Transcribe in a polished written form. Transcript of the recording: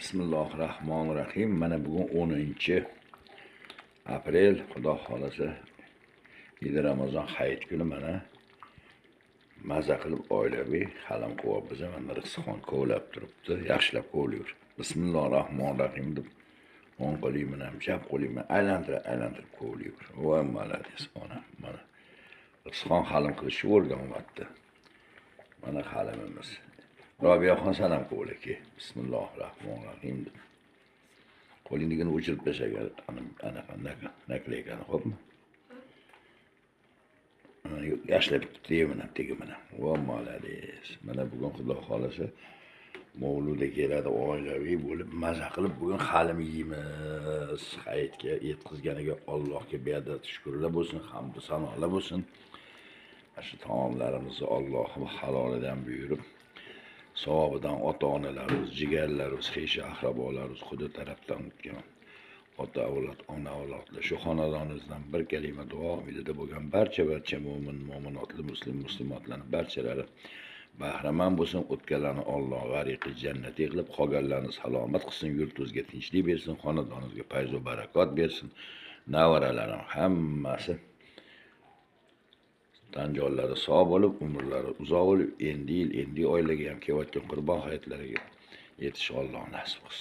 Bismillahirrahmanirrahim. Mana bugun 10-aprel, Xudo xolasa, Eid Ramazon hayit kuni mana maza qilib oilaviy halam qo'yapmiz. Mana rizqxon kovlab turibdi, yaxshilab kovlayver. Bismillahirrahmanirrahim deb o'ng qo'lim bilan, chap qo'lim bilan aylantirib kovlayver. Voy malades onam. Mana rizqxon halim qilishni o'rganyapti. Mana halimimiz. Robiyaxon salam qo'ylaki. Bismillahirrahmanirrahim. Qo'lingni o'chirib tashlagan anaqa nakleykan, xo'pmi? Yaxshilab tegi mana. Voy malades. Mana bugun Xudo xolasa Mavluda keladi, oilaviy bo'lib maza qilib bugun halim yeymiz. Hayitga yetkazganiga Allohga beadad shukrlar bo'lsin, hamd va sanolar bo'lsin. Shu taomlarimizni Alloh halolidan buyurib, savobidan ota-onalarimiz, jigarlarimiz, xiysha aqrabolarimiz, Xudo tarafdan o'tgan ota avlod, ona avlodlar, shu xonadonimizdan bir kalima duo umidida bo'lgan barcha mo'min, mo'minotli, muslimatlarning barchalari bahramand bo'lsin. O'tganlarni Alloh g'ariqi jannati qilib, qolganlarni salomat qilsin, yurtimizga tinchlik bersin, xonadonimizga fayz va barakot bersin. Nevaralarim hammasi tan jonlari sog' bo'lib, umrlari uzoq bo'lib, endi oilaga ham kelayotgan qurbon hayotlariga yetish Alloh nasib qilsin.